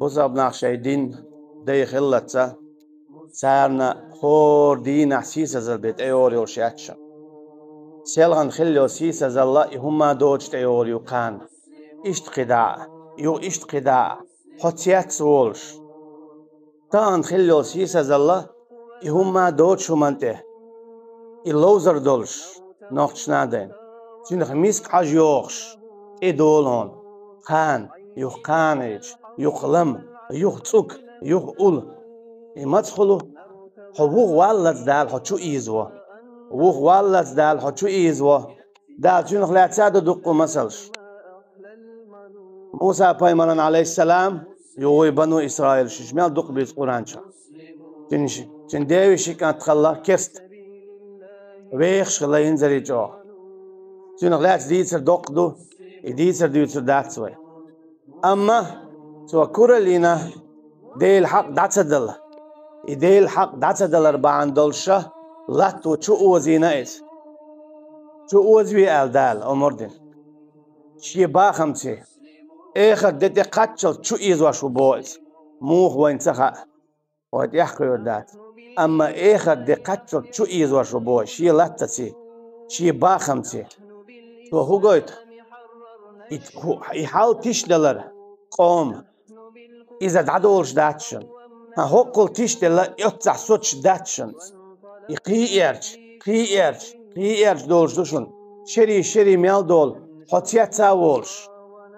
بوزاب نقشيدين دي خلتsa سارنا خور دينا سيسا زلبت ايوري وشياتشا سيلغن خليو سيسا زلا هما دوجت ايوري وكان اشت قداع يو اشت قداع حتيات سولش تان خليو سيسا زلا هما دوج همانته اللوزر دولش نوختش نادين سينخ ميسك حاج يوخش ايدولون خان يوخ قانج يوخ لم يوخ تسوك يوخ اول يمدخلو حبوغ والد دال حتشو ايزوا ووخ والد دال حتشو ايزوا دال سينخ لا تسادو دقو مسلش موسى بايمان عليه السلام يوي بنو اسرائيل شمال دق بيت قرانشا تن ديوي شكان تخلا كست ويخش خلا ينزل جو سينخ لا تديتر دقدو يديتر ديتر داتسوي اما سو كورلينا ديل حق داتسدل يديل حق داتسدل ربعان دولشا لاتو شو اوزينا اس شو اوزوي الدال امردن شي باخمتي اخر دتي قاتشل شو ايزوا شو بوز موخ وين سخا وات يحكي ودات اما اخر دي قاتشل شو ايزوا شو بوز شي لاتتي شي باخمتي تو هو قلت يحاول تشتغل قوم اذا دعدولش داتشن هو قل تشتغل يطلع صوتش داتشن قيرج دولش دوشن شري ميل دول حتيات ساولش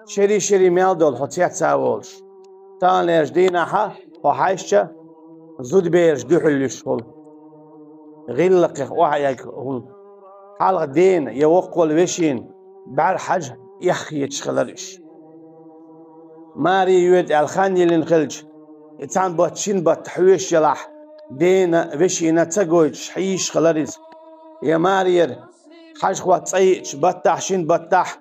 شري ميل دول حتيات ساولش تان ليش دينا ها وحايشة زود بيرج دوحلش هول غلق وحيك هول حلق دين يوقول وشين بعد حج يحكي يتشغلرش ماري يود الخاني لنخلج يتعن باتشين باتحويش يلاح دين وشينا تسقويش حيش خلرز يا مارير حج خوات صيش باتح شين باتح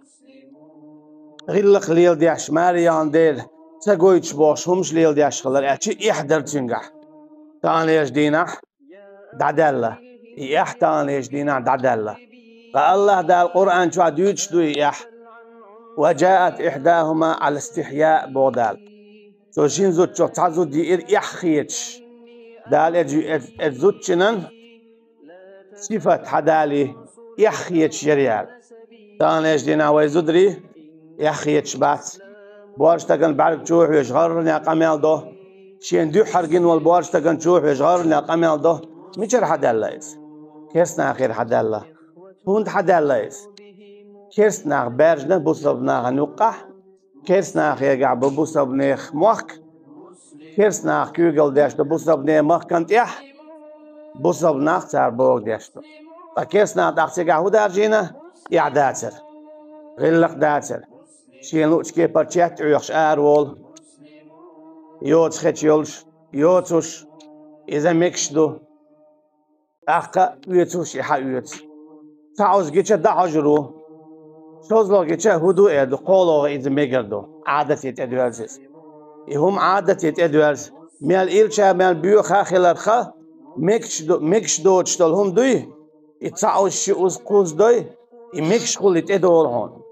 غلق ليل دياش ماريان دير تسقويش باش همش ليل دياش خلر اتشي يحضر تنجح تان ليش دينا دعدالة يحتان ليش دينا دعدالة فالله دا القرآن شو عديوش دوي يح وجاءت إحداهما على استحياء بودال سو شين زوت شو تعزو دي يحخيتش دال اتزوتشنن صفة حدالي يحخيتش يريال تانيش دينا ويزدري يحخيتش بات بوارش تاقن بعرق شوح ويشغرني قميل دو شين دو حرقين والبوارش تاقن شوح ويشغرني قميل دو ميشر حدالة إز كيسنا آخر حدالة هوند حدالة إز كيسنا برجنا بوصبنا نوقح كيسنا يقع بوصبنا موخك كيسنا كيوغل داشتو بوصبنا موخ كنت يح بوصبنا تار بوغ داشتو كيسنا تاقسيقع هو دارجينا يعداتر غلق داتر شينوش كي برشات عيوخش آرول يوتش خيتشيولش يوتش إذا مكشدو أخا يوتش يحا يوتش تعوز جيتش دعجرو شوزلو جيتش هدو إدو قولو إذا ميقردو عادة يتأدوالزيز هم عادة يتأدوالز ميال إلشا ميال بيو خاخلر خا مكشدو تشتول هم دوي يتعوز شيوز قوز دوي يمكش خل يتأدوال هون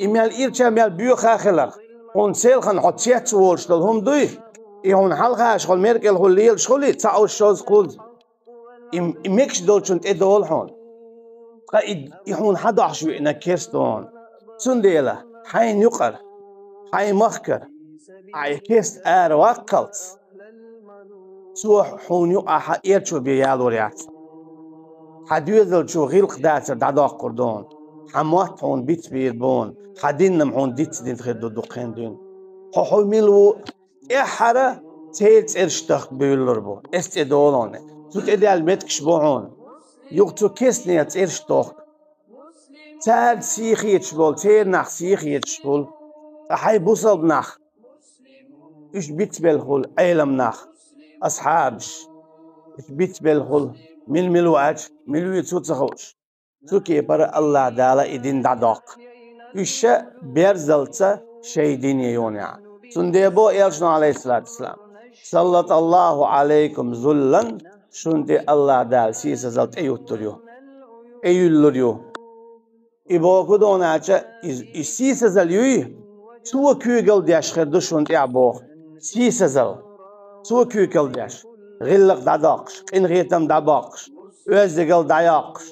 ميال إلشا ميال بيو خاخلر هون سيلخن حتيات سوول شتول هم دوي هون حلقة شغل ميركل هو ليل شغل يتعوز شوز قوز يمكش دول شنت إدوال هون يحون حدا عشوي إنا كيستون سنديلا حين يقر حين مخكر عي كيست وقلت سوح حون يقع حقيرشو بيالو ريات حدوذل شو غيلق داتر دعدا قردون حموات حون بيت بيربون حدين نمحون ديت دين خدو دوقين دين حو ميلو إحرا تيت إرشتخ بيولربو استدولون سوت إدي المتكش بوعون يوغتو كيسني تيرشتوخ تال سيخي يتشبول تير نخ سيخي يتشبول أحي بوصل نخ إش بيت بالخول عيلم نخ أصحابش إش بيت بالخول ملواج ملو يتوتخوش سوكي بر الله دالا إدين دادوق إش بيرزلتsa شيدين يونيا سنديبو إلشنو عليه الصلاة والسلام صلت الله عليكم ذلا شنتي الله دال سيسا زلت ايوتريو ايولريو إبوكو دوناچا سيسا زليوي سوى كيوغل دياشخردو شنتي عبوخ Sisazal, Sukükeldeş, Gillik dadakış, Qinhiyetem dabakış, Özdegal dayakış,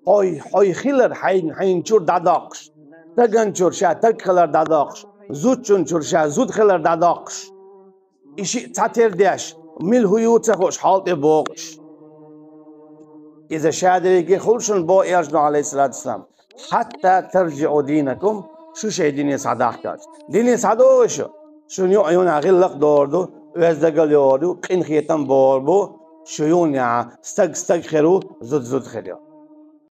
Hoy hilir hayn çur dadakış, Tagan çurşa tak hilir dadakış, Zut çun çurşa zut hilir dadakış, İşi taterdeş, Mil huyutsa hoş halte boğış. İze şadiri khulşun bo Ercnu aleyhissalatü vesselam. Hatta terci'u dinakum. Şu şey dini sadaktar. Dini sado şu. Şunu ayun agillak doğurdu. Özdegal yordu. Qinhiyetan bol bu. Şuyun ya. Stag khiru. Zut khiru.